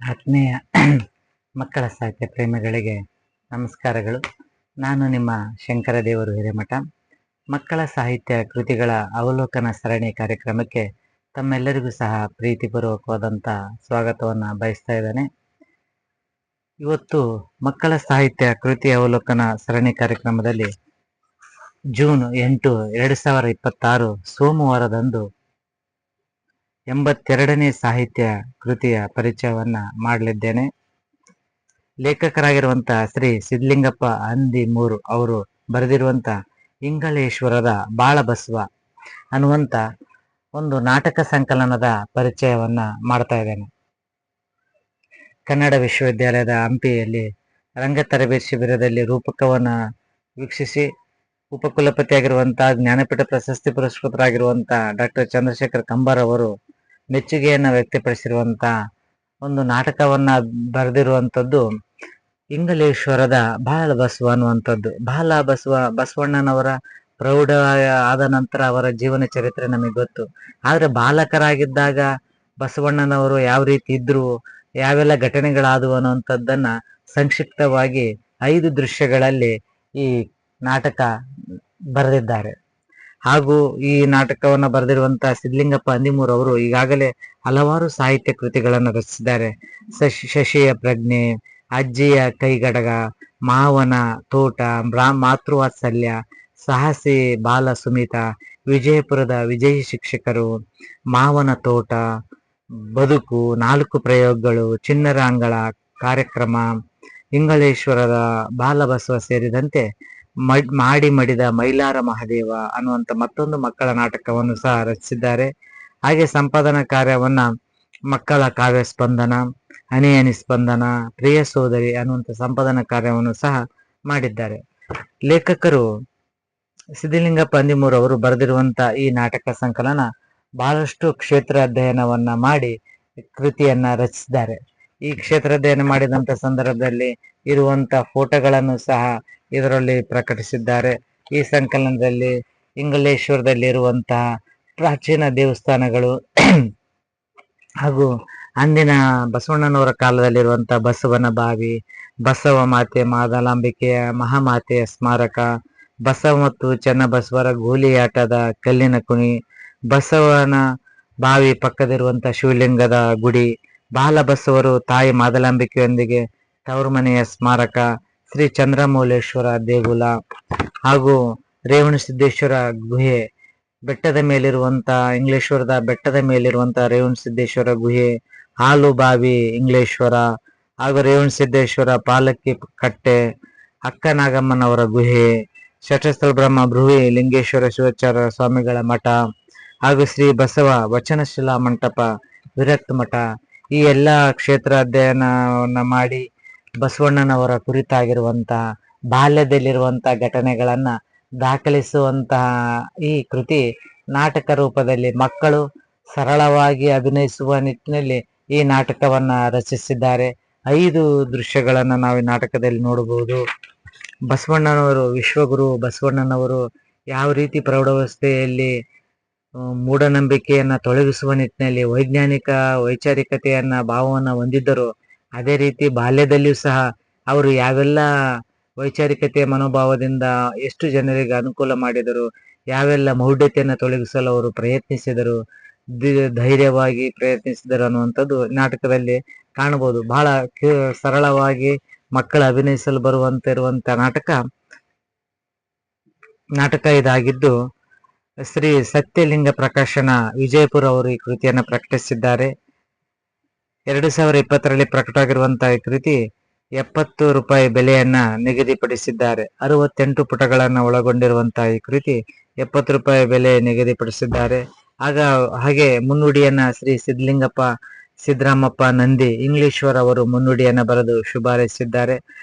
ಆತ್ಮೀಯ ಮಕ್ಕಳ ಸಾಹಿತ್ಯ ಪ್ರೇಮಿಗಳಿಗೆ ನಮಸ್ಕಾರಗಳು. ನಾನು ನಿಮ್ಮ ಶಂಕರದೇವರು ಹಿರೇಮಠ. ಮಕ್ಕಳ ಸಾಹಿತ್ಯ ಕೃತಿಗಳ ಅವಲೋಕನ ಸರಣಿ ಕಾರ್ಯಕ್ರಮಕ್ಕೆ ತಮ್ಮೆಲ್ಲರಿಗೂ ಸಹ ಪ್ರೀತಿಪೂರ್ವಕವಾದಂಥ ಸ್ವಾಗತವನ್ನು ಬಯಸ್ತಾ ಇದ್ದೇನೆ. ಇವತ್ತು ಮಕ್ಕಳ ಸಾಹಿತ್ಯ ಕೃತಿ ಅವಲೋಕನ ಸರಣಿ ಕಾರ್ಯಕ್ರಮದಲ್ಲಿ ಜೂನ್ 8, 2026 ಸೋಮವಾರದಂದು 82ನೇ ಸಾಹಿತ್ಯ ಕೃತಿಯ ಪರಿಚಯವನ್ನ ಮಾಡಲಿದ್ದೇನೆ. ಲೇಖಕರಾಗಿರುವಂತಹ ಶ್ರೀ ಸಿದ್ಧಲಿಂಗಪ್ಪ ಅಂದಿಮೂರು ಅವರು ಬರೆದಿರುವಂತ ಇಂಗಳೇಶ್ವರದ ಬಾಳಬಸವ ಅನ್ನುವಂತ ಒಂದು ನಾಟಕ ಸಂಕಲನದ ಪರಿಚಯವನ್ನ ಮಾಡ್ತಾ ಇದ್ದೇನೆ. ಕನ್ನಡ ವಿಶ್ವವಿದ್ಯಾಲಯದ ಹಂಪಿಯಲ್ಲಿ ರಂಗ ತರಬೇತಿ ಶಿಬಿರದಲ್ಲಿ ರೂಪಕವನ್ನ ವೀಕ್ಷಿಸಿ ಉಪಕುಲಪತಿಯಾಗಿರುವಂತಹ ಜ್ಞಾನಪೀಠ ಪ್ರಶಸ್ತಿ ಪುರಸ್ಕೃತರಾಗಿರುವಂತಹ ಡಾಕ್ಟರ್ ಚಂದ್ರಶೇಖರ್ ಕಂಬಾರ್ ಅವರು ಮೆಚ್ಚುಗೆಯನ್ನ ವ್ಯಕ್ತಪಡಿಸಿರುವಂತ ಒಂದು ನಾಟಕವನ್ನ ಬರೆದಿರುವಂತದ್ದು ಇಂಗಳೇಶ್ವರದ ಬಾಳಬಸವ ಅನ್ನುವಂಥದ್ದು. ಬಸವಣ್ಣನವರ ಪ್ರೌಢ ಆದ ನಂತರ ಅವರ ಜೀವನ ಚರಿತ್ರೆ ನಮಗೆ ಗೊತ್ತು. ಆದ್ರೆ ಬಾಲಕರಾಗಿದ್ದಾಗ ಬಸವಣ್ಣನವರು ಯಾವ ರೀತಿ ಇದ್ರು, ಯಾವೆಲ್ಲ ಘಟನೆಗಳಾದವು ಅನ್ನುವಂಥದ್ದನ್ನ ಸಂಕ್ಷಿಪ್ತವಾಗಿ 5 ದೃಶ್ಯಗಳಲ್ಲಿ ಈ ನಾಟಕ ಬರೆದಿದ್ದಾರೆ. ಹಾಗೂ ಈ ನಾಟಕವನ್ನ ಬರೆದಿರುವಂತಹ ಸಿದ್ಧಲಿಂಗಪ್ಪ ಅಂದಿಮೂರು ಅವರು ಈಗಾಗಲೇ ಹಲವಾರು ಸಾಹಿತ್ಯ ಕೃತಿಗಳನ್ನು ರಚಿಸಿದ್ದಾರೆ. ಶಶಿಯ ಪ್ರಜ್ಞೆ, ಅಜ್ಜಿಯ ಕೈಗಡಗ, ಮಾವನ ತೋಟ, ಮಾತೃವಾತ್ಸಲ್ಯ, ಸಾಹಸಿ ಬಾಲ ಸುಮಿತ, ವಿಜಯಪುರದ ವಿಜಯಿ ಶಿಕ್ಷಕರು, ಮಾವನ ತೋಟ, ಬದುಕು, 4 ಪ್ರಯೋಗಗಳು, ಚಿಣ್ಣರ ಅಂಗಳ ಕಾರ್ಯಕ್ರಮ, ಇಂಗಳೇಶ್ವರದ ಬಾಲಬಸವ ಸೇರಿದಂತೆ ಮಾಡಿ ಮಡಿದ ಮೈಲಾರ ಮಹದೇವ ಅನ್ನುವಂಥ ಮತ್ತೊಂದು ಮಕ್ಕಳ ನಾಟಕವನ್ನು ಸಹ ರಚಿಸಿದ್ದಾರೆ. ಹಾಗೆ ಸಂಪಾದನಾ ಕಾರ್ಯವನ್ನ ಮಕ್ಕಳ ಕಾವ್ಯ ಸ್ಪಂದನ, ಅನಿ ಸ್ಪಂದನ, ಪ್ರಿಯ ಸೋದರಿ ಅನ್ನುವಂಥ ಸಂಪಾದನಾ ಕಾರ್ಯವನ್ನು ಸಹ ಮಾಡಿದ್ದಾರೆ. ಲೇಖಕರು ಸಿದ್ಧಲಿಂಗಪ್ಪ ಅಂದಿಮೂರು ಅವರು ಬರೆದಿರುವಂತ ಈ ನಾಟಕ ಸಂಕಲನ ಬಹಳಷ್ಟು ಕ್ಷೇತ್ರ ಅಧ್ಯಯನವನ್ನ ಮಾಡಿ ಕೃತಿಯನ್ನ ರಚಿಸಿದ್ದಾರೆ. ಈ ಕ್ಷೇತ್ರ ಅಧ್ಯಯನ ಮಾಡಿದಂತ ಸಂದರ್ಭದಲ್ಲಿ ಇರುವಂತ ಫೋಟೋಗಳನ್ನು ಸಹ ಇದರಲ್ಲಿ ಪ್ರಕಟಿಸಿದ್ದಾರೆ. ಈ ಸಂಕಲನದಲ್ಲಿ ಇಂಗಳೇಶ್ವರದಲ್ಲಿ ಇರುವಂತಹ ಪ್ರಾಚೀನ ದೇವಸ್ಥಾನಗಳು ಹಾಗೂ ಅಂದಿನ ಬಸವಣ್ಣನವರ ಕಾಲದಲ್ಲಿರುವಂತಹ ಬಸವನ ಬಾವಿ, ಬಸವ ಮಾತೆ ಮಾದಲಾಂಬಿಕೆಯ ಮಹಾಮಾತೆಯ ಸ್ಮಾರಕ, ಬಸವ ಮತ್ತು ಚನ್ನಬಸವರ ಗೋಲಿಯಾಟದ ಕಲ್ಲಿನ ಕುಣಿ, ಬಸವನ ಬಾವಿ ಪಕ್ಕದಿರುವಂತ ಶಿವಲಿಂಗದ ಗುಡಿ, ಬಾಲಬಸವರು ತಾಯಿ ಮಾದಲಾಂಬಿಕೆಯೊಂದಿಗೆ ತವರುಮನೆಯ ಸ್ಮಾರಕ, ಶ್ರೀ ಚಂದ್ರಮೌಳೇಶ್ವರ ದೇಗುಲ ಹಾಗೂ ರೇವಣಸಿದ್ದೇಶ್ವರ ಗುಹೆ, ಬೆಟ್ಟದ ಮೇಲಿರುವಂತ ಇಂಗಳೇಶ್ವರದ ಬೆಟ್ಟದ ಮೇಲಿರುವಂತ ರೇವಣಸಿದ್ದೇಶ್ವರ ಗುಹೆ, ಹಾಲು ಬಾವಿ ಇಂಗಳೇಶ್ವರ ಹಾಗೂ ರೇವಣಸಿದ್ದೇಶ್ವರ ಪಾಲಕ್ಕಿ ಕಟ್ಟೆ, ಅಕ್ಕನಾಗಮ್ಮನವರ ಗುಹೆ, ಶಟಸ್ಥಳ ಬ್ರಹ್ಮ ಬೃಹಿ ಲಿಂಗೇಶ್ವರ ಶಿವಾಚಾರ್ಯ ಸ್ವಾಮಿಗಳ ಮಠ ಹಾಗೂ ಶ್ರೀ ಬಸವ ವಚನಶಿಲಾ ಮಂಟಪ ವಿರಕ್ತ ಮಠ, ಈ ಎಲ್ಲ ಕ್ಷೇತ್ರ ಅಧ್ಯಯನವನ್ನ ಮಾಡಿ ಬಸವಣ್ಣನವರ ಕುರಿತಾಗಿರುವಂತಹ ಬಾಲ್ಯದಲ್ಲಿರುವಂತಹ ಘಟನೆಗಳನ್ನ ದಾಖಲಿಸುವಂತಹ ಈ ಕೃತಿ ನಾಟಕ ರೂಪದಲ್ಲಿ ಮಕ್ಕಳು ಸರಳವಾಗಿ ಅಭಿನಯಿಸುವ ನಿಟ್ಟಿನಲ್ಲಿ ಈ ನಾಟಕವನ್ನ ರಚಿಸಿದ್ದಾರೆ. 5 ದೃಶ್ಯಗಳನ್ನ ನಾವು ಈ ನಾಟಕದಲ್ಲಿ ನೋಡಬಹುದು. ಬಸವಣ್ಣನವರು, ವಿಶ್ವಗುರು ಬಸವಣ್ಣನವರು ಯಾವ ರೀತಿ ಪ್ರೌಢಾವಸ್ಥೆಯಲ್ಲಿ ಮೂಢನಂಬಿಕೆಯನ್ನ ತೊಲಗಿಸುವ ನಿಟ್ಟಿನಲ್ಲಿ ವೈಚಾರಿಕತೆಯನ್ನ ಭಾವವನ್ನ ಹೊಂದಿದ್ದರು, ಅದೇ ರೀತಿ ಬಾಲ್ಯದಲ್ಲಿಯೂ ಸಹ ಅವರು ಯಾವೆಲ್ಲ ವೈಚಾರಿಕತೆಯ ಮನೋಭಾವದಿಂದ ಎಷ್ಟು ಜನರಿಗೆ ಅನುಕೂಲ ಮಾಡಿದರು, ಯಾವೆಲ್ಲ ಮೌಢ್ಯತೆಯನ್ನು ತೊಲಗಿಸಲು ಅವರು ಪ್ರಯತ್ನಿಸಿದರು, ಧೈರ್ಯವಾಗಿ ಪ್ರಯತ್ನಿಸಿದರು ಅನ್ನುವಂಥದ್ದು ನಾಟಕದಲ್ಲಿ ಕಾಣಬಹುದು. ಬಹಳ ಸರಳವಾಗಿ ಮಕ್ಕಳ ಅಭಿನಯಿಸಲು ಬರುವಂತಿರುವಂತ ನಾಟಕ ಇದಾಗಿದ್ದು, ಶ್ರೀ ಸತ್ಯಲಿಂಗ ಪ್ರಕಾಶನ ವಿಜಯಪುರ ಅವರು ಈ ಕೃತಿಯನ್ನು ಪ್ರಕಟಿಸಿದ್ದಾರೆ. 2020ರಲ್ಲಿ ಪ್ರಕಟವಾಗಿರುವಂತಹ ಈ ಕೃತಿ 70 ರೂಪಾಯಿ ಬೆಲೆಯನ್ನ ನಿಗದಿಪಡಿಸಿದ್ದಾರೆ. 68 ಪುಟಗಳನ್ನು ಒಳಗೊಂಡಿರುವಂತಹ ಈ ಕೃತಿ 70 ರೂಪಾಯಿ ಬೆಲೆ ನಿಗದಿಪಡಿಸಿದ್ದಾರೆ. ಹಾಗೆ ಮುನ್ನುಡಿಯನ್ನ ಶ್ರೀ ಸಿದ್ಧಲಿಂಗಪ್ಪ ಸಿದ್ದರಾಮಪ್ಪ ನಂದಿ ಇಂಗ್ಲೀಶ್ವರ ಅವರು ಮುನ್ನುಡಿಯನ್ನ ಬರೆದು ಶುಭಾರೈಸಿದ್ದಾರೆ.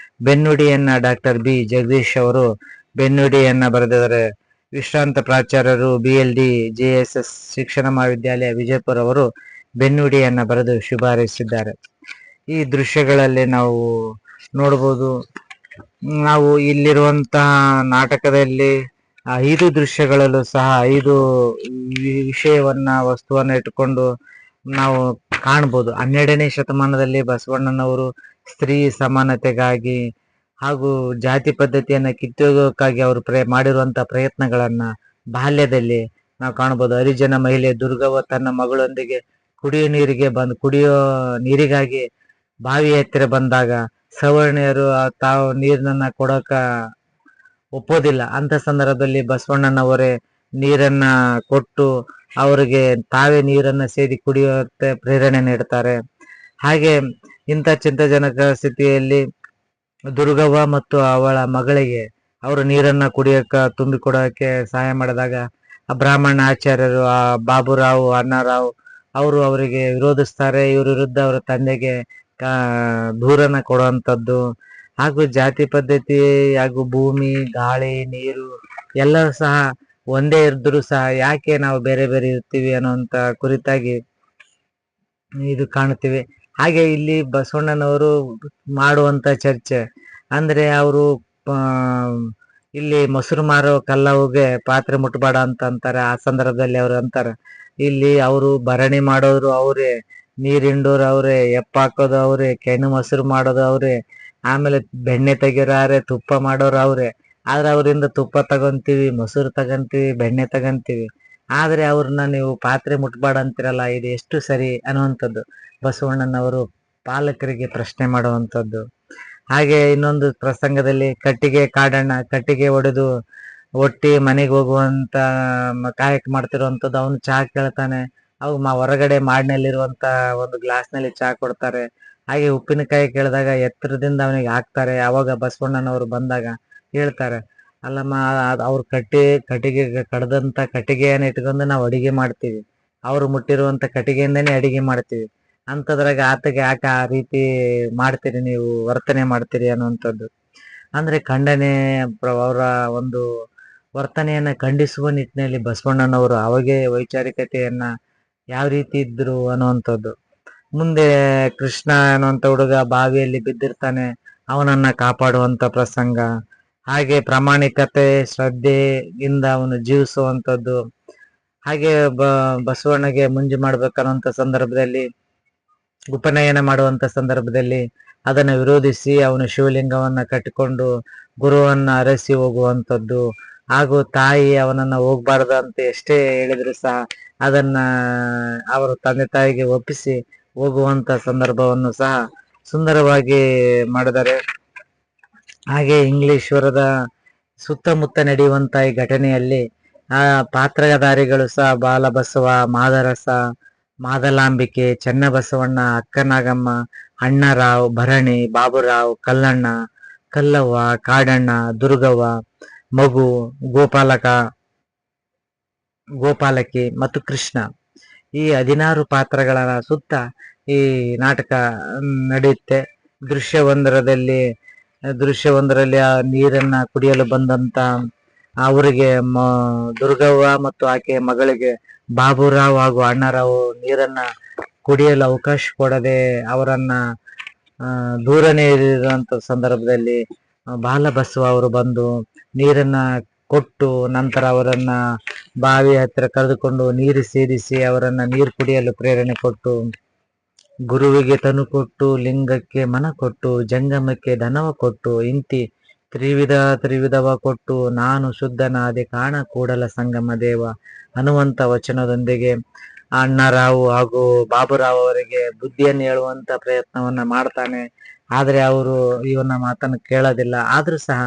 ಬೆನ್ನುಡಿಯನ್ನ ಡಾಕ್ಟರ್ ಬಿ ಜಗದೀಶ್ ಅವರು ಬೆನ್ನುಡಿಯನ್ನ ಬರೆದಿದ್ದಾರೆ. ವಿಶ್ರಾಂತ ಪ್ರಾಚಾರ್ಯರು BLD JSS ಶಿಕ್ಷಣ ಮಹಾವಿದ್ಯಾಲಯ ವಿಜಯಪುರ ಅವರು ಬೆನ್ನುಡಿಯನ್ನ ಬರೆದು ಶುಭಾರೈಸಿದ್ದಾರೆ. ಈ ದೃಶ್ಯಗಳಲ್ಲಿ ನಾವು ನೋಡಬಹುದು. ನಾವು ಇಲ್ಲಿರುವಂತಹ ನಾಟಕದಲ್ಲಿ 5 ದೃಶ್ಯಗಳಲ್ಲೂ ಸಹ 5 ವಸ್ತುವನ್ನ ಇಟ್ಟುಕೊಂಡು ನಾವು ಕಾಣ್ಬೋದು. 12ನೇ ಶತಮಾನದಲ್ಲಿ ಬಸವಣ್ಣನವರು ಸ್ತ್ರೀ ಸಮಾನತೆಗಾಗಿ ಹಾಗೂ ಜಾತಿ ಪದ್ಧತಿಯನ್ನ ಕಿತ್ತೊಗೆಯೋಕ್ಕಾಗಿ ಅವರು ಮಾಡಿರುವಂತ ಪ್ರಯತ್ನಗಳನ್ನ ಬಾಲ್ಯದಲ್ಲಿ ನಾವು ಕಾಣಬಹುದು. ಹರಿಜನ ಮಹಿಳೆ ದುರ್ಗವ್ವ ತನ್ನ ಮಗಳೊಂದಿಗೆ ಕುಡಿಯೋ ನೀರಿಗಾಗಿ ಬಾವಿ ಹತ್ತಿರ ಬಂದಾಗ ಸವರ್ಣಿಯರು ತಾವು ನೀರನ್ನ ಕೊಡಕ ಒಪ್ಪೋದಿಲ್ಲ. ಅಂತ ಸಂದರ್ಭದಲ್ಲಿ ಬಸವಣ್ಣನವರೇ ನೀರನ್ನ ಕೊಟ್ಟು ಅವರಿಗೆ ತಾವೇ ನೀರನ್ನ ಸೇದಿ ಕುಡಿಯುವಂತೆ ಪ್ರೇರಣೆ ನೀಡ್ತಾರೆ. ಹಾಗೆ ಇಂಥ ಚಿಂತಾಜನಕ ಸ್ಥಿತಿಯಲ್ಲಿ ದುರ್ಗವ್ವ ಮತ್ತು ಅವಳ ಮಗಳಿಗೆ ಅವರು ನೀರನ್ನ ತುಂಬಿಕೊಡೋಕೆ ಸಹಾಯ ಮಾಡಿದಾಗ ಆ ಬ್ರಾಹ್ಮಣ ಆಚಾರ್ಯರು, ಆ ಬಾಬುರಾವ್, ಅಣ್ಣಾರಾವ್ ಅವರು ಅವರಿಗೆ ವಿರೋಧಿಸ್ತಾರೆ. ಇವ್ರ ವಿರುದ್ಧ ಅವರ ತಂದೆಗೆ ದೂರನ್ನ ಕೊಡುವಂಥದ್ದು ಹಾಗೂ ಜಾತಿ ಪದ್ಧತಿ ಹಾಗೂ ಭೂಮಿ, ಗಾಳಿ, ನೀರು ಎಲ್ಲ ಸಹ ಒಂದೇ ಇದ್ರೂ ಸಹ ಯಾಕೆ ನಾವು ಬೇರೆ ಬೇರೆ ಇರ್ತೀವಿ ಅನ್ನುವಂತ ಕುರಿತಾಗಿ ಇದು ಕಾಣುತ್ತೀವಿ. ಹಾಗೆ ಇಲ್ಲಿ ಬಸವಣ್ಣನವರು ಮಾಡುವಂತ ಚರ್ಚೆ ಅಂದ್ರೆ ಅವರು ಇಲ್ಲಿ ಮೊಸರು ಮಾರೋ ಕಲ್ಲವ್ಗೆ ಪಾತ್ರೆ ಮುಟ್ಬೇಡ ಅಂತ ಅಂತಾರೆ. ಆ ಸಂದರ್ಭದಲ್ಲಿ ಅವ್ರು ಅಂತಾರೆ, ಇಲ್ಲಿ ಅವರು ಭರಣಿ ಮಾಡೋರು ಅವ್ರೆ, ನೀರ್ ಹಿಂಡೋರು ಅವ್ರೆ, ಹಾಕೋದು ಅವ್ರೆ, ಕೆಣು ಮೊಸರು ಮಾಡೋದು ಅವ್ರೆ, ಆಮೇಲೆ ಬೆಣ್ಣೆ ತೆಗಿರಾರೆ, ತುಪ್ಪ ಮಾಡೋರು ಅವ್ರೆ. ಆದ್ರೆ ಅವರಿಂದ ತುಪ್ಪ ತಗೊಂತೀವಿ, ಮೊಸರು ತಗಂತೀವಿ, ಬೆಣ್ಣೆ ತಗಂತೀವಿ. ಆದ್ರೆ ಅವ್ರನ್ನ ನೀವು ಪಾತ್ರೆ ಮುಟ್ಬೇಡ ಅಂತಿರಲ್ಲ, ಇದು ಎಷ್ಟು ಸರಿ ಅನ್ನುವಂಥದ್ದು ಬಸವಣ್ಣನವರು ಪಾಲಕರಿಗೆ ಪ್ರಶ್ನೆ ಮಾಡುವಂಥದ್ದು. ಹಾಗೆ ಇನ್ನೊಂದು ಪ್ರಸಂಗದಲ್ಲಿ ಕಟ್ಟಿಗೆ ಒಡೆದು ಒಟ್ಟಿ ಮನೆಗೆ ಹೋಗುವಂತ ಕಾಯಕ ಮಾಡ್ತಿರುವಂತದ್ದು. ಅವನು ಚಹಾ ಕೇಳ್ತಾನೆ, ಅವು ಹೊರಗಡೆ ಮಾಡಿನಲ್ಲಿರುವಂತ ಒಂದು ಗ್ಲಾಸ್ ನಲ್ಲಿ ಚಹಾ ಕೊಡ್ತಾರೆ. ಹಾಗೆ ಉಪ್ಪಿನಕಾಯಿ ಕೇಳಿದಾಗ ಎತ್ತರದಿಂದ ಅವನಿಗೆ ಹಾಕ್ತಾರೆ. ಅವಾಗ ಬಸವಣ್ಣನವರು ಬಂದಾಗ ಹೇಳ್ತಾರೆ, ಅಲ್ಲಮ್ಮ ಅವ್ರು ಕಟ್ಟಿಗೆ ಕಡ್ದಂತ ಕಟ್ಟಿಗೆಯನ್ನು ಇಟ್ಕೊಂಡು ನಾವು ಅಡಿಗೆ ಮಾಡ್ತೀವಿ, ಅವ್ರು ಮುಟ್ಟಿರುವಂತ ಕಟ್ಟಿಗೆಯಿಂದನೇ ಅಡಿಗೆ ಮಾಡ್ತೀವಿ, ಅಂತದ್ರಾಗ ಆತಗೆ ಯಾಕೆ ಆ ರೀತಿ ಮಾಡ್ತೀರಿ, ನೀವು ವರ್ತನೆ ಮಾಡ್ತೀರಿ ಅನ್ನುವಂಥದ್ದು. ಅಂದ್ರೆ ಖಂಡನೆ, ಅವರ ಒಂದು ವರ್ತನೆಯನ್ನ ಖಂಡಿಸುವ ನಿಟ್ಟಿನಲ್ಲಿ ಬಸವಣ್ಣನವರು ಅವಾಗೆ ವೈಚಾರಿಕತೆಯನ್ನ ಯಾವ ರೀತಿ ಇದ್ರು ಅನ್ನುವಂಥದ್ದು. ಮುಂದೆ ಕೃಷ್ಣ ಅನ್ನುವಂತ ಹುಡುಗ ಬಾವಿಯಲ್ಲಿ ಬಿದ್ದಿರ್ತಾನೆ, ಅವನನ್ನ ಕಾಪಾಡುವಂತ ಪ್ರಸಂಗ. ಹಾಗೆ ಪ್ರಾಮಾಣಿಕತೆ, ಶ್ರದ್ಧೆಯಿಂದ ಅವನು ಜೀವಿಸುವಂಥದ್ದು. ಹಾಗೆ ಬಸವಣ್ಣಗೆ ಮುಂಜಿ ಮಾಡ್ಬೇಕನ್ನುವಂತ ಸಂದರ್ಭದಲ್ಲಿ, ಉಪನಯನ ಮಾಡುವಂತ ಸಂದರ್ಭದಲ್ಲಿ ಅದನ್ನ ವಿರೋಧಿಸಿ ಅವನು ಶಿವಲಿಂಗವನ್ನ ಕಟ್ಟಿಕೊಂಡು ಗುರುವನ್ನ ಅರಸಿ ಹೋಗುವಂಥದ್ದು. ಹಾಗೂ ತಾಯಿ ಅವನನ್ನ ಹೋಗ್ಬಾರ್ದು ಅಂತ ಎಷ್ಟೇ ಹೇಳಿದ್ರು ಸಹ ಅದನ್ನ ಅವರು ತಂದೆ ತಾಯಿಗೆ ಒಪ್ಪಿಸಿ ಹೋಗುವಂತ ಸಂದರ್ಭವನ್ನು ಸಹ ಸುಂದರವಾಗಿ ಮಾಡಿದ್ದಾರೆ. ಹಾಗೆ ಇಂಗ್ಲಿಶ್ವರದ ಸುತ್ತಮುತ್ತ ನಡೆಯುವಂತ ಈ ಘಟನೆಯಲ್ಲಿ ಆ ಪಾತ್ರಧಾರಿಗಳು ಸಹ ಬಾಲಬಸವ, ಮಾದರಸ, ಮಾದಲಾಂಬಿಕೆ, ಚನ್ನಬಸವಣ್ಣ, ಅಕ್ಕನಾಗಮ್ಮ, ಅಣ್ಣರಾವ್, ಭರಣಿ, ಬಾಬುರಾವ್, ಕಲ್ಲಣ್ಣ, ಕಲ್ಲವ್ವ, ಕಾಡಣ್ಣ, ದುರ್ಗವ್ವ, ಮಗು, ಗೋಪಾಲಕಿ ಮತ್ತು ಕೃಷ್ಣ, ಈ 16 ಪಾತ್ರಗಳ ಸುತ್ತ ಈ ನಾಟಕ ನಡೆಯುತ್ತೆ. ದೃಶ್ಯವೊಂದರಲ್ಲಿ ಆ ನೀರನ್ನ ಕುಡಿಯಲು ಬಂದಂತ ಅವರಿಗೆ ದುರ್ಗವ್ವ ಮತ್ತು ಆಕೆಯ ಮಗಳಿಗೆ ಬಾಬುರಾವ್ ಹಾಗೂ ಅಣ್ಣರಾವ್ ನೀರನ್ನ ಕುಡಿಯಲು ಅವಕಾಶ ಕೊಡದೆ ಅವರನ್ನ ದೂರನೇ ಇರುವಂತ ಸಂದರ್ಭದಲ್ಲಿ ಬಾಲಬಸವ ಅವರು ಬಂದು ನೀರನ್ನ ಕೊಟ್ಟು ನಂತರ ಅವರನ್ನ ಬಾವಿ ಹತ್ತಿರ ಕರೆದುಕೊಂಡು ನೀರು ಸೇರಿಸಿ ಅವರನ್ನ ನೀರು ಕುಡಿಯಲು ಪ್ರೇರಣೆ ಕೊಟ್ಟು, ಗುರುವಿಗೆ ತನು ಕೊಟ್ಟು, ಲಿಂಗಕ್ಕೆ ಮನ ಕೊಟ್ಟು, ಜಂಗಮಕ್ಕೆ ಧನವ ಕೊಟ್ಟು, ಇಂತಿ ತ್ರಿವಿಧವ ಕೊಟ್ಟು, ನಾನು ಶುದ್ಧನಾದೆ ಕಾಣ ಕೂಡಲ ಸಂಗಮ ದೇವ ಅನ್ನುವಂತ ವಚನದೊಂದಿಗೆ ಅಣ್ಣರಾವ್ ಹಾಗೂ ಬಾಬುರಾವ್ ಅವರಿಗೆ ಬುದ್ಧಿಯನ್ನು ಹೇಳುವಂತ ಪ್ರಯತ್ನವನ್ನ ಮಾಡ್ತಾನೆ. ಆದ್ರೆ ಅವರು ಇವನ ಮಾತನ್ನು ಕೇಳೋದಿಲ್ಲ. ಆದ್ರೂ ಸಹ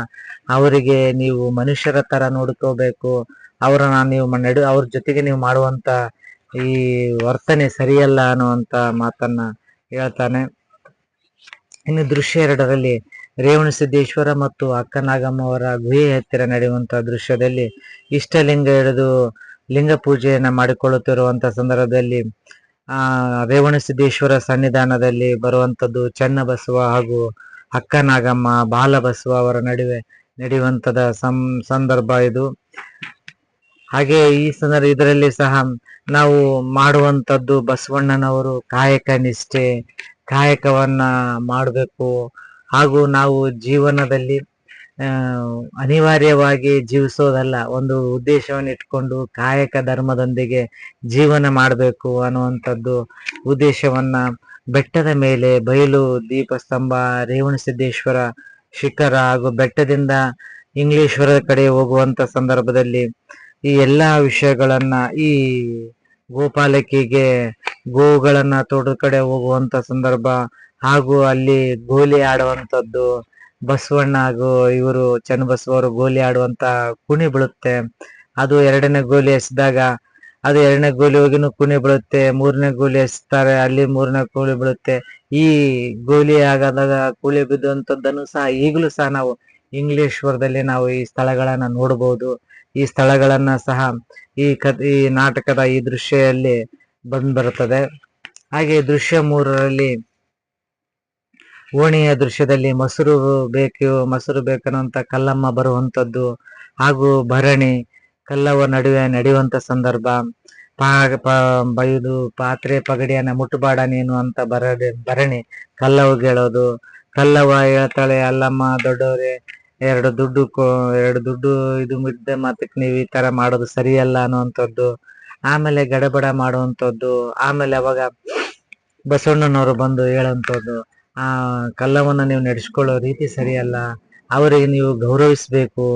ಅವರಿಗೆ ನೀವು ಮನುಷ್ಯರ ತರ ನೋಡ್ಕೋಬೇಕು, ಅವ್ರ ಜೊತೆಗೆ ನೀವು ಮಾಡುವಂತ ಈ ವರ್ತನೆ ಸರಿಯಲ್ಲ ಅನ್ನುವಂತ ಮಾತನ್ನ ಹೇಳ್ತಾನೆ. ಇನ್ನು ದೃಶ್ಯ 2ರಲ್ಲಿ ರೇವಣಸಿದ್ದೇಶ್ವರ ಮತ್ತು ಅಕ್ಕನಾಗಮ್ಮ ಅವರ ಗುಹೆ ಹತ್ತಿರ ನಡೆಯುವಂತ ದೃಶ್ಯದಲ್ಲಿ ಇಷ್ಟಲಿಂಗ ಹಿಡಿದು ಲಿಂಗ ಪೂಜೆಯನ್ನ ಮಾಡಿಕೊಳ್ಳುತ್ತಿರುವಂತ ಸಂದರ್ಭದಲ್ಲಿ ರೇವಣಸಿದ್ದೇಶ್ವರ ಸನ್ನಿಧಾನದಲ್ಲಿ ಬರುವಂತದ್ದು ಚನ್ನಬಸವ ಹಾಗೂ ಅಕ್ಕನಾಗಮ್ಮ, ಬಾಲಬಸವ ಅವರ ನಡುವೆ ನಡೆಯುವಂತದ ಸಂದರ್ಭ ಇದು. ಹಾಗೆ ಈ ಇದರಲ್ಲಿ ಸಹ ನಾವು ಮಾಡುವಂತದ್ದು ಬಸವಣ್ಣನವರು ಕಾಯಕ ನಿಷ್ಠೆ, ಕಾಯಕವನ್ನ ಮಾಡಬೇಕು. ಹಾಗೂ ನಾವು ಜೀವನದಲ್ಲಿ ಅನಿವಾರ್ಯವಾಗಿ ಜೀವಿಸೋದಲ್ಲ, ಒಂದು ಉದ್ದೇಶವನ್ನು ಇಟ್ಕೊಂಡು ಕಾಯಕ ಧರ್ಮದೊಂದಿಗೆ ಜೀವನ ಮಾಡಬೇಕು ಅನ್ನುವಂಥದ್ದು ಉದ್ದೇಶವನ್ನ ಬೆಟ್ಟದ ಮೇಲೆ ಬಯಲು ದೀಪಸ್ತಂಭ, ರೇವಣಸಿದ್ದೇಶ್ವರ ಶಿಖರ ಹಾಗೂ ಬೆಟ್ಟದಿಂದ ಇಂಗ್ಲೇಶ್ವರದ ಕಡೆ ಹೋಗುವಂತ ಸಂದರ್ಭದಲ್ಲಿ ಈ ಎಲ್ಲಾ ವಿಷಯಗಳನ್ನ, ಈ ಗೋಪಾಲಕಿಗೆ ಗೋವುಗಳನ್ನ ತೋಟದ ಕಡೆ ಹೋಗುವಂತ ಸಂದರ್ಭ ಹಾಗೂ ಅಲ್ಲಿ ಗೋಲಿ ಆಡುವಂಥದ್ದು, ಬಸವಣ್ಣ ಹಾಗೂ ಇವರು ಚನ್ನಬಸವರು ಗೋಲಿ ಆಡುವಂತ ಕುಣಿ ಬೀಳುತ್ತೆ. ಅದು ಎರಡನೇ ಗೋಲಿ ಎಸೆದಾಗ ಅದು ಎರಡನೇ ಗೋಲಿ ಹೋಗಿನೂ ಕುಣಿ ಬೀಳುತ್ತೆ, ಮೂರನೇ ಗೋಲಿ ಎಸ್ತಾರೆ, ಅಲ್ಲಿ ಮೂರನೇ ಗೋಲಿ ಬೀಳುತ್ತೆ. ಈ ಗೋಲಿ ಆಗದಾಗ ಕೂಲಿ ಬಿದ್ದಂಥದ್ದನ್ನು ಸಹ ಈಗಲೂ ಸಹ ನಾವು ಇಂಗ್ಲೇಶ್ವರದಲ್ಲಿ ನಾವು ಈ ಸ್ಥಳಗಳನ್ನ ನೋಡಬಹುದು. ಈ ಸ್ಥಳಗಳನ್ನ ಸಹ ಈ ನಾಟಕದ ಈ ದೃಶ್ಯದಲ್ಲಿ ಬರುತ್ತದೆ. ಹಾಗೆ ದೃಶ್ಯ 3ರಲ್ಲಿ ಓಣಿಯ ದೃಶ್ಯದಲ್ಲಿ ಮೊಸರು ಬೇಕನ್ನುವಂತ ಕಲ್ಲಮ್ಮ ಬರುವಂತದ್ದು ಹಾಗೂ ಭರಣಿ ಕಲ್ಲವ ನಡುವೆ ನಡೆಯುವಂತ ಸಂದರ್ಭ, ಬೈದು ಪಾತ್ರೆ ಪಗಡಿಯನ್ನ ಮುಟ್ಟುಬಾಡ ನೀನು ಅಂತ ಭರಣಿ ಕಲ್ಲವ್ಗೆ ಹೇಳೋದು. ಕಲ್ಲವ್ವ ಹೇಳ್ತಾಳೆ, ಅಲ್ಲಮ್ಮ ದೊಡ್ಡವ್ರೆ, ಎರಡು ದುಡ್ಡು ಇದು ಮಿಡ್ಡೆ ಮಾತಕ್ಕೆ ನೀವು ಈ ತರ ಮಾಡೋದು ಸರಿಯಲ್ಲ ಅನ್ನುವಂಥದ್ದು. ಆಮೇಲೆ ಗಡಬಡ ಮಾಡುವಂಥದ್ದು. ಆಮೇಲೆ ಅವಾಗ ಬಸವಣ್ಣನವರು ಬಂದು ಹೇಳುವಂಥದ್ದು, ಆ ಕಲ್ಲವನ್ನ ನೀವು ನಡೆಸ್ಕೊಳ್ಳೋ ರೀತಿ ಸರಿಯಲ್ಲ, ಅವರಿಗೆ ನೀವು ಗೌರವಿಸಬೇಕು,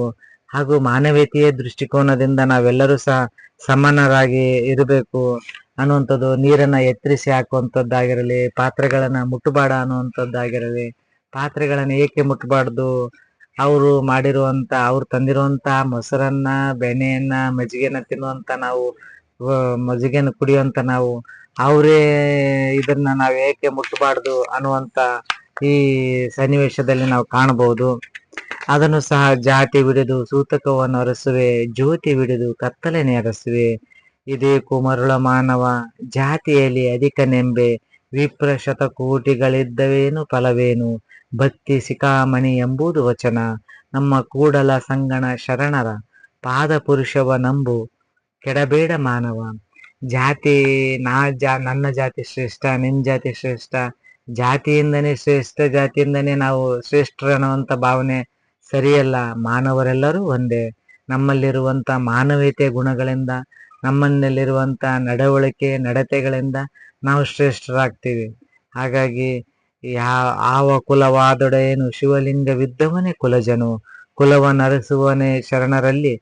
ಹಾಗೂ ಮಾನವೀಯತೆಯ ದೃಷ್ಟಿಕೋನದಿಂದ ನಾವೆಲ್ಲರೂ ಸಹ ಸಮಾನರಾಗಿ ಇರಬೇಕು ಅನ್ನುವಂಥದ್ದು. ನೀರನ್ನ ಎತ್ತರಿಸಿ ಹಾಕುವಂಥದ್ದಾಗಿರಲಿ, ಪಾತ್ರೆಗಳನ್ನ ಮುಟ್ಟಬೇಡ ಅನ್ನುವಂಥದ್ದಾಗಿರಲಿ. ಪಾತ್ರೆಗಳನ್ನ ಏಕೆ ಮುಟ್ಟಬಾರ್ದು? ಅವರು ಅವ್ರು ತಂದಿರುವಂತ ಮೊಸರನ್ನ, ಬೆಣ್ಣೆಯನ್ನ, ಮಜ್ಜಿಗೆನ ತಿನ್ನುವಂತ ನಾವು, ಮಜ್ಜಿಗೆನ ಕುಡಿಯುವಂತ ನಾವು, ಅವರೇ ಇದನ್ನ ನಾವು ಏಕೆ ಮುಟ್ಟಬಾರ್ದು ಅನ್ನುವಂತ ಈ ಸನ್ನಿವೇಶದಲ್ಲಿ ನಾವು ಕಾಣಬಹುದು. ಅದನ್ನು ಸಹ ಜಾತಿ ವಿಡಿದು ಸೂತಕವನ್ನು ಅರಸುವೆ, ಜ್ಯೋತಿ ವಿಡಿದು ಕತ್ತಲೆನೆ ಅರಸುವೆ, ಇದೇ ಕುಮರುಳ ಮಾನವ ಜಾತಿಯಲ್ಲಿ ಅಧಿಕ ನೆಂಬೆ, ವಿಪ್ರ ಶತಕೋಟಿಗಳಿದ್ದವೇನು ಫಲವೇನು, ಭಕ್ತಿ ಸಿಕಾಮಣಿ ಎಂಬುದು ವಚನ, ನಮ್ಮ ಕೂಡಲ ಸಂಗಣ ಶರಣರ ಪಾದ ಪುರುಷವ ನಂಬು, ಕೆಡಬೇಡ ಮಾನವ. ಜಾತಿ ನನ್ನ ಜಾತಿ ಶ್ರೇಷ್ಠ, ನಿನ್ನ ಜಾತಿ ಶ್ರೇಷ್ಠ, ಜಾತಿಯಿಂದನೇ ಶ್ರೇಷ್ಠ, ಜಾತಿಯಿಂದನೇ ನಾವು ಶ್ರೇಷ್ಠರು ಅನ್ನುವಂಥ ಭಾವನೆ ಸರಿಯಲ್ಲ. ಮಾನವರೆಲ್ಲರೂ ಒಂದೇ. ನಮ್ಮಲ್ಲಿರುವಂತ ಮಾನವೀಯತೆ ಗುಣಗಳಿಂದ, ನಮ್ಮನಲ್ಲಿರುವಂತ ನಡವಳಿಕೆ ನಡತೆಗಳಿಂದ ನಾವು ಶ್ರೇಷ್ಠರಾಗ್ತೀವಿ. ಹಾಗಾಗಿ ಆವ ಕುಲವಾದೊಡೆಯನು ಶಿವಲಿಂಗವಿದ್ದವನೇ ಕುಲಜನು, ಕುಲವ ನರಸುವನೇ ಶರಣರಲ್ಲಿ,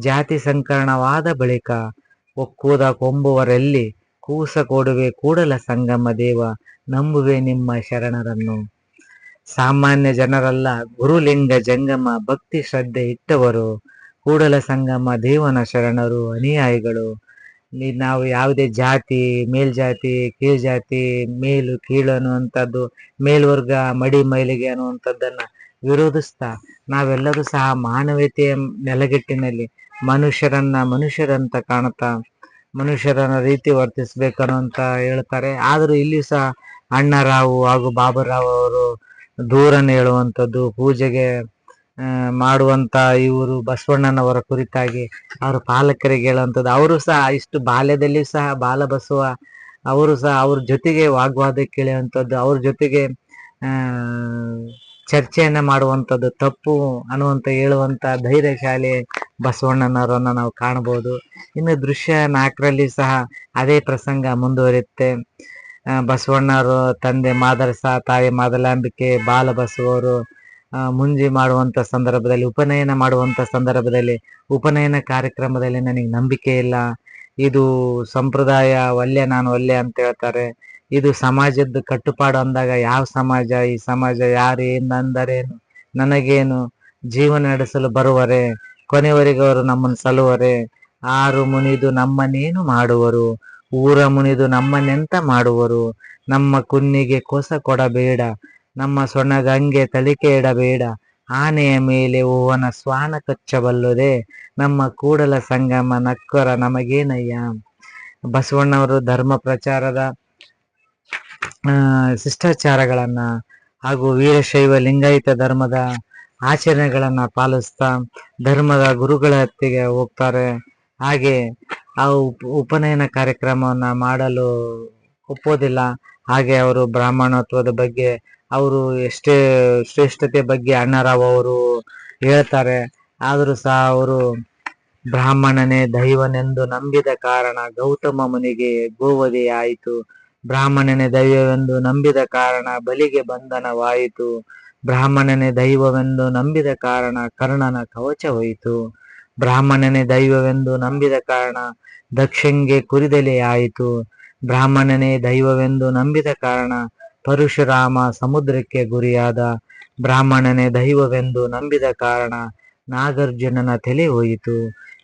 ಜಾತಿ ಸಂಕರಣವಾದ ಬಳಿಕ ಒಕ್ಕೂದ ಕೊಂಬುವರೆಲ್ಲಿ, ಕೂಸ ಕೊಡುವೆ ಕೂಡಲ ಸಂಗಮ ದೇವ, ನಂಬುವೆ ನಿಮ್ಮ ಶರಣರನ್ನು. ಸಾಮಾನ್ಯ ಜನರಲ್ಲ ಗುರುಲಿಂಗ ಜಂಗಮ, ಭಕ್ತಿ ಶ್ರದ್ಧೆ ಇಟ್ಟವರು, ಕೂಡಲ ಸಂಗಮ ದೇವನ ಶರಣರು ಅನುಯಾಯಿಗಳು. ನಾವು ಯಾವುದೇ ಜಾತಿ, ಮೇಲ್ಜಾತಿ ಕೀಳ್ಜಾತಿ, ಮೇಲು ಕೀಳು ಅನ್ನುವಂಥದ್ದು, ಮೇಲ್ವರ್ಗ ಮಡಿ ಮೈಲಿಗೆ ಅನ್ನುವಂಥದ್ದನ್ನ ವಿರೋಧಿಸ್ತಾ ನಾವೆಲ್ಲರೂ ಸಹ ಮಾನವೀಯತೆಯ ನೆಲಗಟ್ಟಿನಲ್ಲಿ ಮನುಷ್ಯರಂತ ಕಾಣುತ್ತಾ ಮನುಷ್ಯರನ್ನ ರೀತಿ ವರ್ತಿಸ್ಬೇಕನ್ನುವಂತ ಹೇಳ್ತಾರೆ. ಆದರೂ ಇಲ್ಲಿ ಸಹ ಅಣ್ಣರಾವು ಹಾಗೂ ಬಾಬುರಾವ್ ಅವರು ದೂರನ್ನು ಹೇಳುವಂಥದ್ದು, ಪೂಜೆಗೆ ಮಾಡುವಂತ ಇವರು ಬಸವಣ್ಣನವರ ಕುರಿತಾಗಿ ಅವರ ಪಾಲಕರಿಗೆ ಹೇಳುವಂಥದ್ದು. ಅವರು ಸಹ ಇಷ್ಟು ಬಾಲ್ಯದಲ್ಲಿ ಸಹ ಬಾಲಬಸವ ಅವರು ಸಹ ಅವ್ರ ಜೊತೆಗೆ ವಾಗ್ವಾದಕ್ಕೆ ಇಳಿಯುವಂಥದ್ದು, ಅವ್ರ ಜೊತೆಗೆ ಚರ್ಚೆಯನ್ನ ಮಾಡುವಂಥದ್ದು ತಪ್ಪು ಅನ್ನುವಂತ ಹೇಳುವಂತ ಧೈರ್ಯಶಾಲಿ ಬಸವಣ್ಣನವರನ್ನ ನಾವು ಕಾಣಬಹುದು. ಇನ್ನು ದೃಶ್ಯ 4ರಲ್ಲಿ ಸಹ ಅದೇ ಪ್ರಸಂಗ ಮುಂದುವರಿಯುತ್ತೆ. ಬಸವಣ್ಣವರು ತಂದೆ ಮಾದರಸ, ತಾಯಿ ಮಾದಲಾಂಬಿಕೆ, ಬಾಲಬಸವರು ಮುಂಜಿ ಮಾಡುವಂತ ಸಂದರ್ಭದಲ್ಲಿ, ಉಪನಯನ ಮಾಡುವಂತ ಸಂದರ್ಭದಲ್ಲಿ, ಉಪನಯನ ಕಾರ್ಯಕ್ರಮದಲ್ಲಿ ನನಗೆ ನಂಬಿಕೆ ಇಲ್ಲ, ಇದು ಸಂಪ್ರದಾಯ ನಾನು ಒಲ್ಲೆ ಅಂತ ಹೇಳ್ತಾರೆ. ಇದು ಸಮಾಜದ ಕಟ್ಟುಪಾಡು ಅಂದಾಗ ಯಾವ ಸಮಾಜ, ಈ ಸಮಾಜ ಯಾರು ಅಂದರೇನು, ನನಗೇನು, ಜೀವನ ನಡೆಸಲು ಬರುವರೆ, ಕೊನೆವರೆಗೆ ಅವರು ನಮ್ಮನ್ನು ಸಲುವರೆ, ಆರು ಮುನಿದು ನಮ್ಮನ್ನೇನು ಮಾಡುವರು, ಊರ ಮುನಿದು ನಮ್ಮನ್ನೆಂತ ಮಾಡುವರು, ನಮ್ಮ ಕುನ್ನಿಗೆ ಕೊಸ ಕೊಡಬೇಡ, ನಮ್ಮ ಸೊಣಗಂಗೆ ತಳಿಕೆ ಇಡಬೇಡ, ಆನೆಯ ಮೇಲೆ ಹೂವನ ಸ್ವಾನ ಕಚ್ಚಬಲ್ಲದೆ, ನಮ್ಮ ಕೂಡಲ ಸಂಗಮ ನಕ್ಕರ ನಮಗೇನಯ್ಯ. ಬಸವಣ್ಣವರು ಧರ್ಮ ಪ್ರಚಾರದ ಶಿಷ್ಟಾಚಾರಗಳನ್ನ ಹಾಗೂ ವೀರಶೈವ ಲಿಂಗಾಯತ ಧರ್ಮದ ಆಚರಣೆಗಳನ್ನ ಪಾಲಿಸ್ತಾ ಧರ್ಮದ ಗುರುಗಳ ಹತ್ತಿಗೆ ಹೋಗ್ತಾರೆ. ಹಾಗೆ ಆ ಉಪನಯನ ಕಾರ್ಯಕ್ರಮವನ್ನ ಮಾಡಲು ಒಪ್ಪೋದಿಲ್ಲ. ಹಾಗೆ ಅವರು ಬ್ರಾಹ್ಮಣತ್ವದ ಬಗ್ಗೆ, ಅವರು ಎಷ್ಟೇ ಶ್ರೇಷ್ಠತೆ ಬಗ್ಗೆ ಅಣ್ಣರಾವ್ ಅವರು ಹೇಳ್ತಾರೆ. ಆದರೂ ಸಹ ಅವರು ಬ್ರಾಹ್ಮಣನೇ ದೈವನೆಂದು ನಂಬಿದ ಕಾರಣ ಗೌತಮ ಮುನಿಗೆ ಗೋವಧೆಯಾಯಿತು. ಬ್ರಾಹ್ಮಣನೇ ದೈವವೆಂದು ನಂಬಿದ ಕಾರಣ ಬಲಿಗೆ ಬಂಧನವಾಯಿತು. ಬ್ರಾಹ್ಮಣನೇ ದೈವವೆಂದು ನಂಬಿದ ಕಾರಣ ಕರ್ಣನ ಕವಚ ಹೋಯಿತು. ಬ್ರಾಹ್ಮಣನೇ ದೈವವೆಂದು ನಂಬಿದ ಕಾರಣ ದಕ್ಷಂಗೆ ಕುರಿದೆಲೆಯಾಯಿತು. ಬ್ರಾಹ್ಮಣನೇ ದೈವವೆಂದು ನಂಬಿದ ಕಾರಣ ಪರಶುರಾಮ ಸಮುದ್ರಕ್ಕೆ ಗುರಿಯಾದ. ಬ್ರಾಹ್ಮಣನೇ ದೈವವೆಂದು ನಂಬಿದ ಕಾರಣ ನಾಗಾರ್ಜುನನ ತಲೆ ಹೋಯಿತು.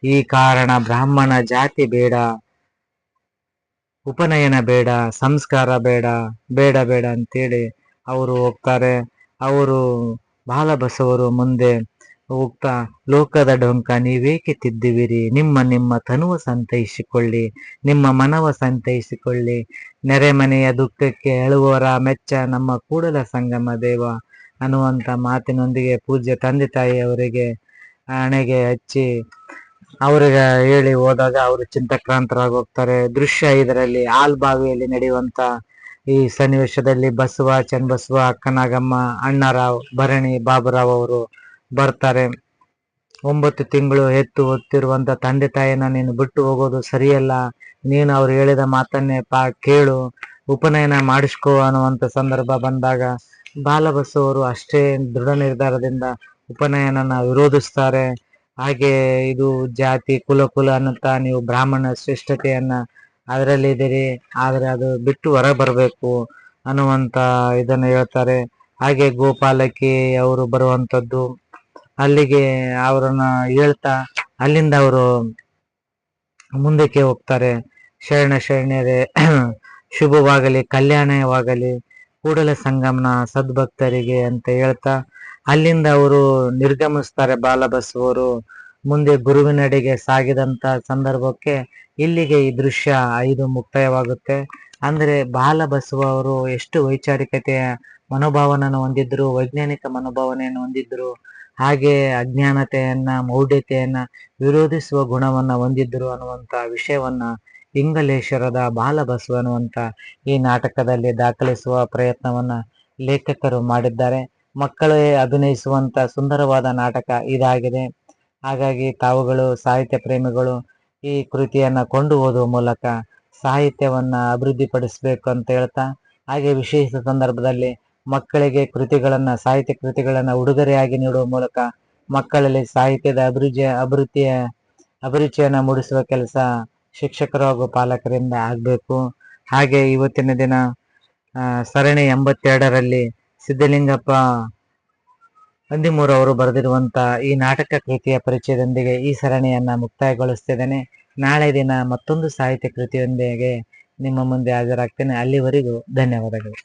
ಈ ಕಾರಣ ಬ್ರಾಹ್ಮಣ ಜಾತಿ ಬೇಡ, ಉಪನಯನ ಬೇಡ, ಸಂಸ್ಕಾರ ಬೇಡ, ಬೇಡ ಬೇಡ ಅಂತೇಳಿ ಅವರು ಹೋಗ್ತಾರೆ. ಅವರು ಬಾಲಬಸವರು ಮುಂದೆ ಹೋಗ್ತಾ, ಲೋಕದ ಡೊಂಕ ನೀವೇಕೆ ತಿದ್ದುವಿರಿ, ನಿಮ್ಮ ನಿಮ್ಮ ತನುವ ಸಂತೈಸಿಕೊಳ್ಳಿ, ನಿಮ್ಮ ಮನವ ಸಂತೈಸಿಕೊಳ್ಳಿ, ನೆರೆಮನೆಯ ದುಃಖಕ್ಕೆ ಅಳುವವರ ಮೆಚ್ಚ ನಮ್ಮ ಕೂಡಲ ಸಂಗಮ ದೇವ ಅನ್ನುವಂಥ ಮಾತಿನೊಂದಿಗೆ ಪೂಜ್ಯ ತಂದೆ ತಾಯಿಯವರಿಗೆ ಹಣೆಗೆ ಹಚ್ಚಿ ಅವ್ರಿಗೆ ಹೇಳಿ ಹೋದಾಗ ಅವರು ಚಿಂತಕ್ರಾಂತರಾಗಿ ಹೋಗ್ತಾರೆ. ದೃಶ್ಯ ಇದರಲ್ಲಿ ಆಲ್ಬಾವಿಯಲ್ಲಿ ನಡೆಯುವಂತ ಈ ಸನ್ನಿವೇಶದಲ್ಲಿ ಬಸವ, ಚನ್ನಬಸವ, ಅಕ್ಕನಾಗಮ್ಮ, ಅಣ್ಣರಾವ್, ಭರಣಿ, ಬಾಬುರಾವ್ ಅವರು ಬರ್ತಾರೆ. 9 ತಿಂಗಳು ಹೆತ್ತು ಹೊತ್ತಿರುವಂತ ತಂದೆ ತಾಯಿನ ನೀನು ಬಿಟ್ಟು ಹೋಗೋದು ಸರಿಯಲ್ಲ, ನೀನು ಅವ್ರು ಹೇಳಿದ ಮಾತನ್ನೇ ಕೇಳು, ಉಪನಯನ ಮಾಡಿಸ್ಕೋ ಅನ್ನುವಂತ ಸಂದರ್ಭ ಬಂದಾಗ ಬಾಲಬಸವರು ಅಷ್ಟೇ ದೃಢ ನಿರ್ಧಾರದಿಂದ ಉಪನಯನನ ವಿರೋಧಿಸ್ತಾರೆ. ಹಾಗೆ ಇದು ಜಾತಿ ಕುಲ ಅನ್ನುತ್ತಾ ನೀವು ಬ್ರಾಹ್ಮಣ ಶ್ರೇಷ್ಠತೆಯನ್ನ ಅದರಲ್ಲಿದ್ದೀರಿ, ಆದ್ರೆ ಅದು ಬಿಟ್ಟು ಹೊರ ಬರಬೇಕು ಅನ್ನುವಂತ ಇದನ್ನ ಹೇಳ್ತಾರೆ. ಹಾಗೆ ಗೋಪಾಲಕಿ ಅವರು ಬರುವಂತದ್ದು, ಅಲ್ಲಿಗೆ ಅವರನ್ನ ಹೇಳ್ತಾ ಅಲ್ಲಿಂದ ಅವರು ಮುಂದಕ್ಕೆ ಹೋಗ್ತಾರೆ. ಶರಣರೇ ಶುಭವಾಗಲಿ, ಕಲ್ಯಾಣವಾಗಲಿ ಕೂಡಲ ಸಂಗಮನ ಸದ್ಭಕ್ತರಿಗೆ ಅಂತ ಹೇಳ್ತಾ ಅಲ್ಲಿಂದ ಅವರು ನಿರ್ಗಮಿಸ್ತಾರೆ ಬಾಲಬಸವರು. ಮುಂದೆ ಗುರುವಿನಡೆಗೆ ಸಾಗಿದಂತ ಸಂದರ್ಭಕ್ಕೆ ಇಲ್ಲಿಗೆ ಈ ದೃಶ್ಯ 5 ಮುಕ್ತಾಯವಾಗುತ್ತೆ. ಅಂದ್ರೆ ಬಾಲಬಸವ ಅವರು ಎಷ್ಟು ವೈಚಾರಿಕತೆಯ ಮನೋಭಾವನೆಯನ್ನು ಹೊಂದಿದ್ರು, ವೈಜ್ಞಾನಿಕ ಮನೋಭಾವನೆಯನ್ನು ಹೊಂದಿದ್ರು, ಹಾಗೆ ಅಜ್ಞಾನತೆಯನ್ನ, ಮೌಢ್ಯತೆಯನ್ನ ವಿರೋಧಿಸುವ ಗುಣವನ್ನ ಹೊಂದಿದ್ರು ಅನ್ನುವಂತ ವಿಷಯವನ್ನ ಇಂಗಲೇಶ್ವರದ ಬಾಲಬಸವ ಅನ್ನುವಂತ ಈ ನಾಟಕದಲ್ಲಿ ದಾಖಲಿಸುವ ಪ್ರಯತ್ನವನ್ನ ಲೇಖಕರು ಮಾಡಿದ್ದಾರೆ. ಮಕ್ಕಳೇ ಅಭಿನಯಿಸುವಂತ ಸುಂದರವಾದ ನಾಟಕ ಇದಾಗಿದೆ. ಹಾಗಾಗಿ ತಾವುಗಳು ಸಾಹಿತ್ಯ ಪ್ರೇಮಿಗಳು ಈ ಕೃತಿಯನ್ನ ಕೊಂಡು ಓದುವ ಮೂಲಕ ಸಾಹಿತ್ಯವನ್ನ ಅಭಿವೃದ್ಧಿಪಡಿಸಬೇಕು ಅಂತ ಹೇಳ್ತಾ, ಹಾಗೆ ವಿಶೇಷ ಸಂದರ್ಭದಲ್ಲಿ ಮಕ್ಕಳಿಗೆ ಸಾಹಿತ್ಯ ಕೃತಿಗಳನ್ನ ಉಡುಗೊರೆಯಾಗಿ ನೀಡುವ ಮೂಲಕ ಮಕ್ಕಳಲ್ಲಿ ಸಾಹಿತ್ಯದ ಅಭಿರುಚಿಯನ್ನ ಮೂಡಿಸುವ ಕೆಲಸ ಶಿಕ್ಷಕರು ಹಾಗೂ ಪಾಲಕರಿಂದ ಆಗ್ಬೇಕು. ಹಾಗೆ ಇವತ್ತಿನ ದಿನ ಸರಣಿ 82ರಲ್ಲಿ ಸಿದ್ಧಲಿಂಗಪ್ಪ ಅಂದಿಮೂರು ಬರೆದಿರುವಂತ ಈ ನಾಟಕ ಕೃತಿಯ ಪರಿಚಯದೊಂದಿಗೆ ಈ ಸರಣಿಯನ್ನ ಮುಕ್ತಾಯಗೊಳಿಸ್ತಿದ್ದೇನೆ. ನಾಳೆ ದಿನ ಮತ್ತೊಂದು ಸಾಹಿತ್ಯ ಕೃತಿಯೊಂದಿಗೆ ನಿಮ್ಮ ಮುಂದೆ ಹಾಜರಾಗ್ತೇನೆ. ಅಲ್ಲಿವರೆಗೂ ಧನ್ಯವಾದಗಳು.